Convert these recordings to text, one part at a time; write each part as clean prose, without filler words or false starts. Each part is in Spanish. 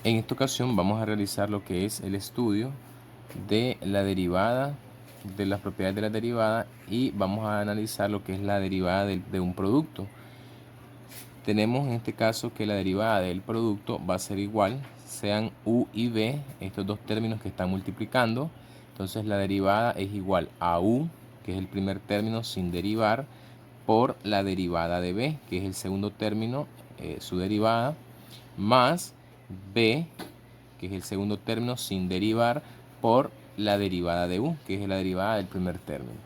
En esta ocasión vamos a realizar lo que es el estudio de la derivada, de las propiedades de la derivada, y vamos a analizar lo que es la derivada de un producto. Tenemos en este caso que la derivada del producto va a ser igual, sean u y b, estos dos términos que están multiplicando. Entonces la derivada es igual a u, que es el primer término sin derivar, por la derivada de b, que es el segundo término, su derivada, más b, que es el segundo término sin derivar, por la derivada de u, que es la derivada del primer término.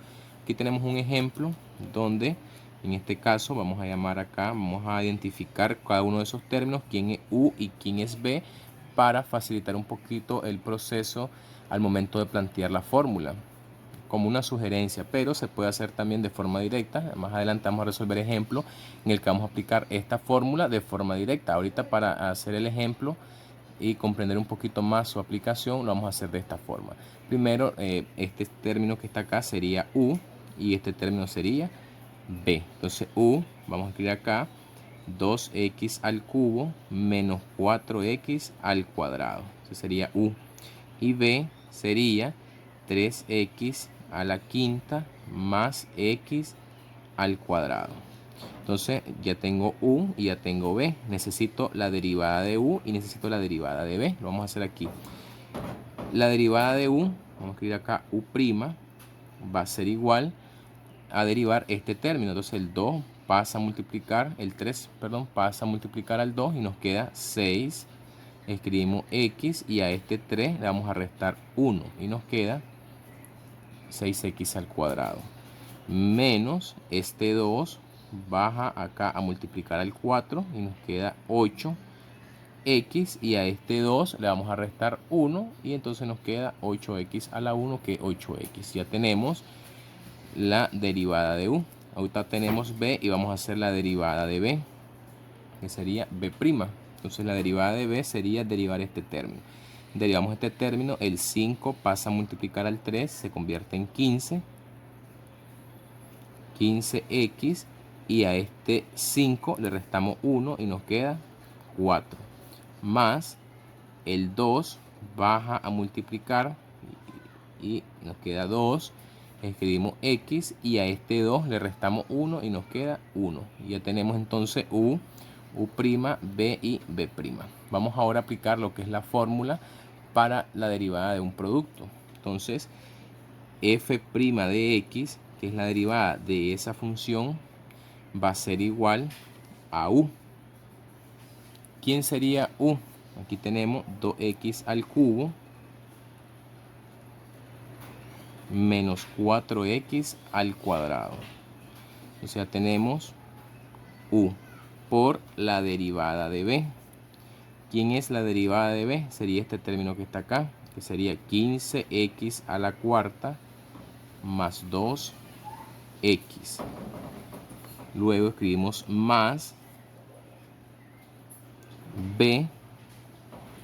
Aquí tenemos un ejemplo donde en este caso vamos a llamar acá, vamos a identificar cada uno de esos términos, quién es u y quién es b, para facilitar un poquito el proceso al momento de plantear la fórmula, como una sugerencia, pero se puede hacer también de forma directa. Más adelante vamos a resolver ejemplos en el que vamos a aplicar esta fórmula de forma directa. Ahorita, para hacer el ejemplo y comprender un poquito más su aplicación, lo vamos a hacer de esta forma. Primero, este término que está acá sería u y este término sería b. Entonces u, vamos a escribir acá 2x al cubo menos 4x al cuadrado. Eso sería u. Y b sería 3x a la quinta más x al cuadrado. Entonces ya tengo u y ya tengo b. Necesito la derivada de u y necesito la derivada de b. Lo vamos a hacer aquí. La derivada de u, vamos a escribir acá u', va a ser igual a derivar este término. Entonces el 2 pasa a multiplicar, el 3, perdón, pasa a multiplicar al 2 y nos queda 6. Escribimos x y a este 3 le vamos a restar 1 y nos queda 6x al cuadrado. Menos este 2 baja acá a multiplicar al 4 y nos queda 8x y a este 2 le vamos a restar 1 y entonces nos queda 8x a la 1, que es 8x. Ya tenemos la derivada de u. Ahorita tenemos b y vamos a hacer la derivada de b, que sería b'. Entonces la derivada de b sería derivar este término. Derivamos este término, el 5 pasa a multiplicar al 3, se convierte en 15. 15x y a este 5 le restamos 1 y nos queda 4. Más el 2 baja a multiplicar y nos queda 2. Escribimos x y a este 2 le restamos 1 y nos queda 1. Y ya tenemos entonces u', b y b'. Vamos ahora a aplicar lo que es la fórmula para la derivada de un producto. Entonces f' de x, que es la derivada de esa función, va a ser igual a u. ¿Quién sería u? Aquí tenemos 2x al cubo menos 4x al cuadrado. O sea, tenemos u por la derivada de b. ¿Quién es la derivada de b? Sería este término que está acá, que sería 15x a la cuarta más 2x. Luego escribimos más b,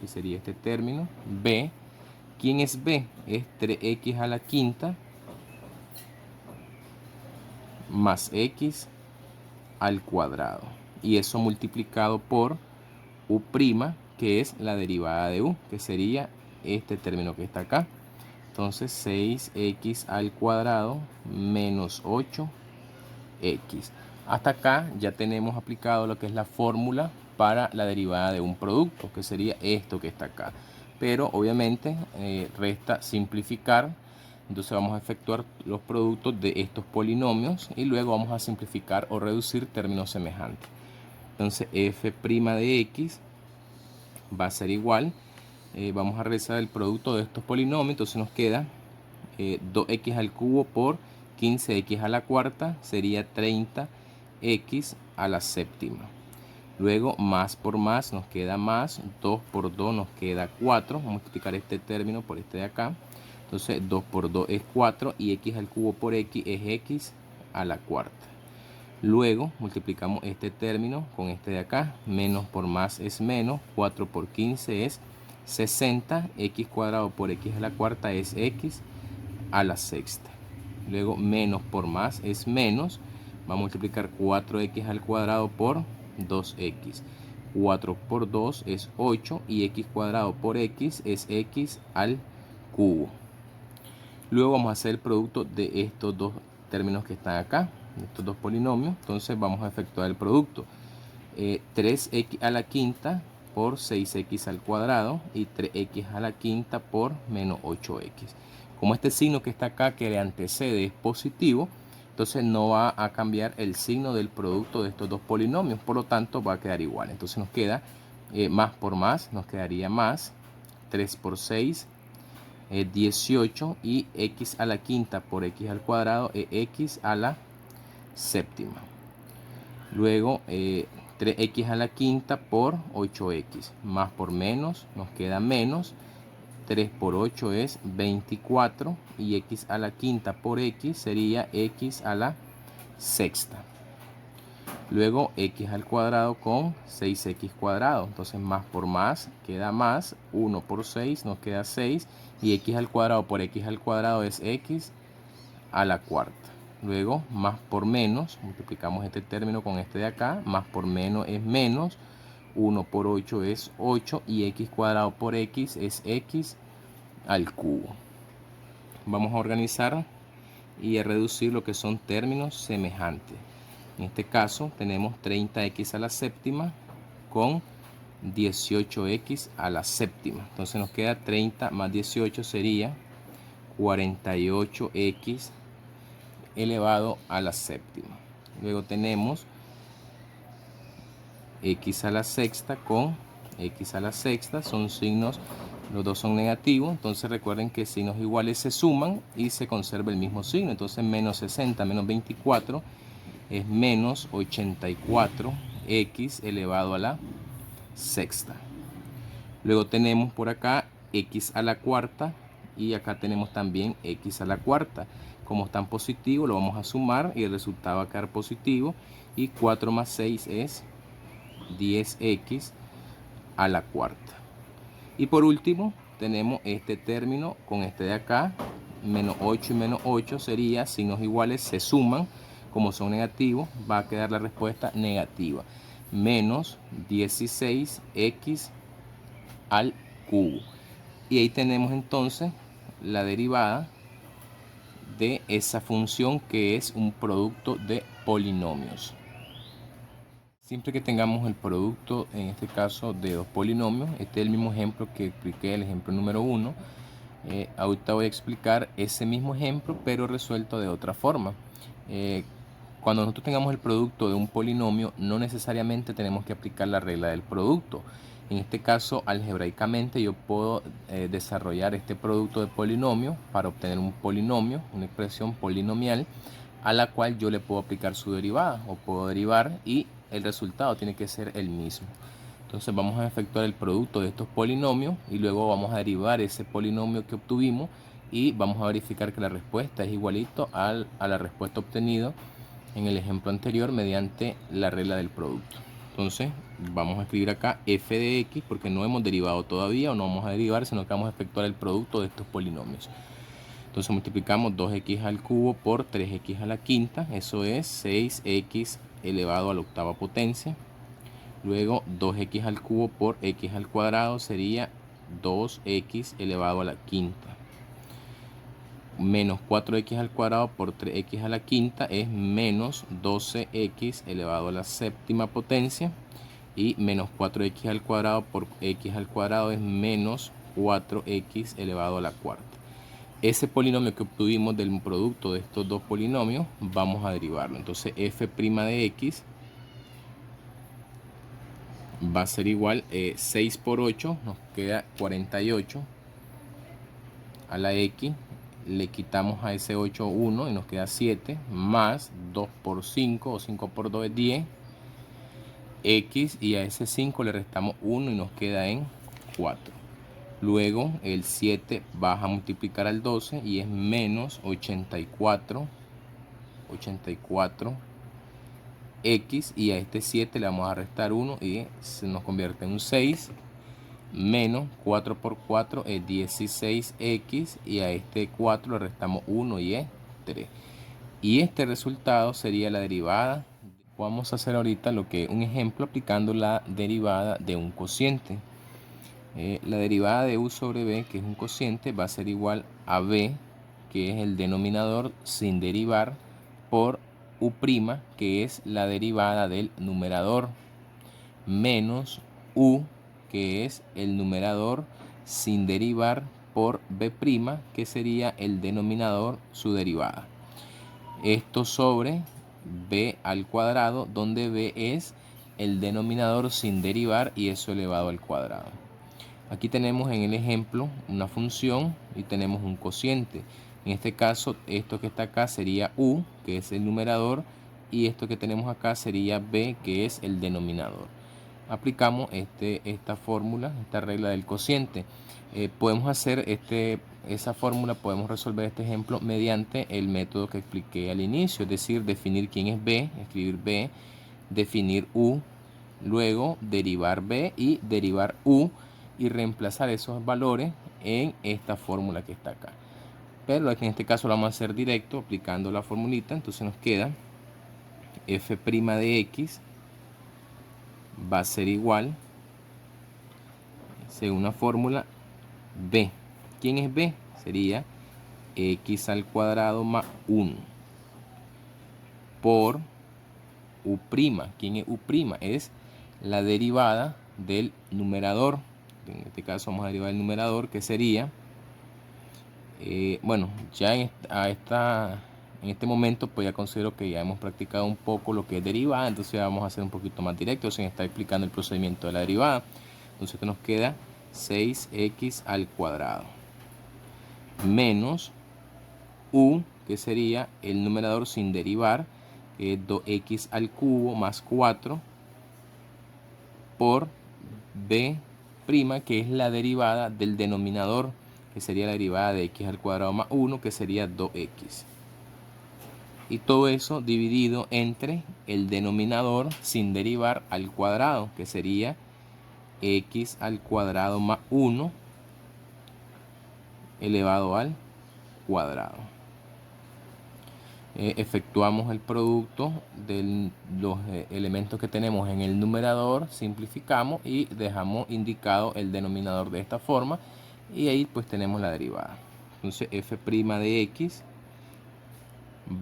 que sería este término, b. ¿Quién es b? Es 3x a la quinta más x al cuadrado. Y eso multiplicado por u', que es la derivada de u, que sería este término que está acá. Entonces 6x al cuadrado menos 8x. Hasta acá ya tenemos aplicado lo que es la fórmula para la derivada de un producto, que sería esto que está acá. Pero obviamente resta simplificar. Entonces vamos a efectuar los productos de estos polinomios y luego vamos a simplificar o reducir términos semejantes. Entonces f' de x va a ser igual, vamos a realizar el producto de estos polinomios. Entonces nos queda 2x al cubo por 15x a la cuarta, sería 30x a la séptima. Luego más por más nos queda más, 2 por 2 nos queda 4. Vamos a multiplicar este término por este de acá. Entonces 2 por 2 es 4 y x al cubo por x es x a la cuarta. Luego multiplicamos este término con este de acá. Menos por más es menos, 4 por 15 es 60. X cuadrado por x a la cuarta es x a la sexta. Luego menos por más es menos. Vamos a multiplicar 4x al cuadrado por 2x. 4 por 2 es 8 y x cuadrado por x es x al cubo. Luego vamos a hacer el producto de estos dos términos que están acá, estos dos polinomios. Entonces vamos a efectuar el producto. 3x a la quinta por 6x al cuadrado y 3x a la quinta por menos 8x. Como este signo que está acá que le antecede es positivo, entonces no va a cambiar el signo del producto de estos dos polinomios, por lo tanto va a quedar igual. Entonces nos queda más por más, nos quedaría más 3 por 6 es 18 y x a la quinta por x al cuadrado es x a la séptima. Luego 3x a la quinta por 8x, más por menos nos queda menos. 3 por 8 es 24 y x a la quinta por x sería x a la sexta. Luego x al cuadrado con 6x cuadrado, entonces más por más queda más, 1 por 6 nos queda 6 y x al cuadrado por x al cuadrado es x a la cuarta. Luego más por menos, multiplicamos este término con este de acá, más por menos es menos, 1 por 8 es 8 y x cuadrado por x es x al cubo. Vamos a organizar y a reducir lo que son términos semejantes. En este caso tenemos 30x a la séptima con 18x a la séptima. Entonces nos queda 30 más 18 sería 48x elevado a la séptima. Luego tenemos x a la sexta con x a la sexta, son signos, los dos son negativos, entonces recuerden que signos iguales se suman y se conserva el mismo signo. Entonces menos 60 menos 24 es menos 84x elevado a la sexta. Luego tenemos por acá x a la cuarta y acá tenemos también x a la cuarta. Como están positivos lo vamos a sumar y el resultado va a quedar positivo y 4 más 6 es 10x a la cuarta. Y por último tenemos este término con este de acá, menos 8 y menos 8 sería signos iguales, se suman, como son negativos va a quedar la respuesta negativa, menos 16x al cubo. Y ahí tenemos entonces la derivada de esa función que es un producto de polinomios. Siempre que tengamos el producto, en este caso de dos polinomios, este es el mismo ejemplo que expliqué, el ejemplo número 1. Ahorita voy a explicar ese mismo ejemplo, pero resuelto de otra forma. Cuando nosotros tengamos el producto de un polinomio, no necesariamente tenemos que aplicar la regla del producto. En este caso, algebraicamente, yo puedo desarrollar este producto de polinomio para obtener un polinomio, una expresión polinomial, a la cual yo le puedo aplicar su derivada o puedo derivar y el resultado tiene que ser el mismo. Entonces vamos a efectuar el producto de estos polinomios y luego vamos a derivar ese polinomio que obtuvimos y vamos a verificar que la respuesta es igualito a la respuesta obtenida en el ejemplo anterior mediante la regla del producto. Entonces vamos a escribir acá f de x porque no hemos derivado todavía o no vamos a derivar, sino que vamos a efectuar el producto de estos polinomios. Entonces multiplicamos 2x al cubo por 3x a la quinta, eso es 6x elevado a la octava potencia. Luego 2x al cubo por x al cuadrado sería 2x elevado a la quinta. Menos 4x al cuadrado por 3x a la quinta es menos 12x elevado a la séptima potencia. Y menos 4x al cuadrado por x al cuadrado es menos 4x elevado a la cuarta. Ese polinomio que obtuvimos del producto de estos dos polinomios vamos a derivarlo. Entonces f' de x va a ser igual 6 por 8 nos queda 48 a la x, le quitamos a ese 8 1 y nos queda 7 más 2 por 5 o 5 por 2 es 10 x y a ese 5 le restamos 1 y nos queda en 4. Luego el 7 baja a multiplicar al 12 y es menos 84 x y a este 7 le vamos a restar 1 y se nos convierte en un 6. Menos 4 por 4 es 16x y a este 4 le restamos 1 y es 3. Y este resultado sería la derivada vamos a hacer ahorita un ejemplo aplicando la derivada de un cociente. La derivada de u sobre b, que es un cociente, va a ser igual a b, que es el denominador sin derivar, por u', que es la derivada del numerador, menos u, que es el numerador sin derivar, por b', que sería el denominador, su derivada. Esto sobre b al cuadrado, donde b es el denominador sin derivar y eso elevado al cuadrado. Aquí tenemos en el ejemplo una función y tenemos un cociente. En este caso, esto que está acá sería u, que es el numerador, y esto que tenemos acá sería b, que es el denominador. Aplicamos esta fórmula, esta regla del cociente. Podemos hacer esa fórmula, podemos resolver este ejemplo mediante el método que expliqué al inicio, es decir, definir quién es b, escribir b, definir u, luego derivar b y derivar u, y reemplazar esos valores en esta fórmula que está acá. Pero en este caso lo vamos a hacer directo aplicando la formulita. Entonces nos queda f' de x va a ser igual, según la fórmula, b. ¿Quién es b? Sería x al cuadrado más 1 por u'. ¿Quién es u'? Es la derivada del numerador. En este caso vamos a derivar el numerador, que sería, bueno, ya en este momento pues ya considero que ya hemos practicado un poco lo que es derivada, entonces vamos a hacer un poquito más directo sin estar explicando el procedimiento de la derivada. Entonces esto nos queda 6x al cuadrado menos u, que sería el numerador sin derivar, que es 2x al cubo más 4 por b', que es la derivada del denominador, que sería la derivada de x al cuadrado más 1, que sería 2x. Y todo eso dividido entre el denominador sin derivar al cuadrado, que sería x al cuadrado más 1 elevado al cuadrado. Efectuamos el producto de los elementos que tenemos en el numerador, simplificamos y dejamos indicado el denominador de esta forma, y ahí pues tenemos la derivada. Entonces f' de x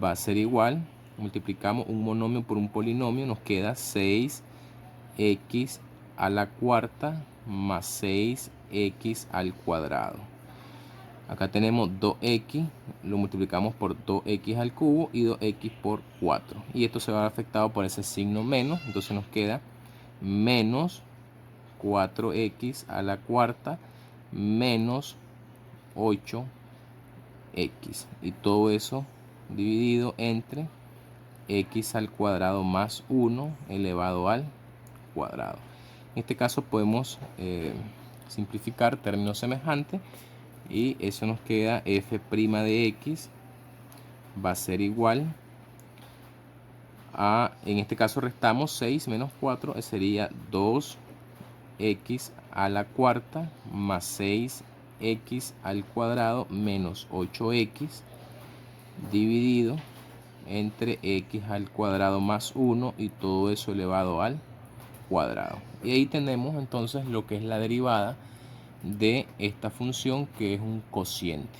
va a ser igual, multiplicamos un monomio por un polinomio, nos queda 6x a la cuarta más 6x al cuadrado. Acá tenemos 2x, lo multiplicamos por 2x al cubo y 2x por 4. Y esto se va a ver afectado por ese signo menos, entonces nos queda menos 4x a la cuarta menos 8x. Y todo eso dividido entre x al cuadrado más 1 elevado al cuadrado. En este caso podemos simplificar términos semejantes, y eso nos queda f' de x va a ser igual a, en este caso restamos 6 menos 4, sería 2x a la cuarta más 6x al cuadrado menos 8x dividido entre x al cuadrado más 1 y todo eso elevado al cuadrado. Y ahí tenemos entonces lo que es la derivada de esta función, que es un cociente.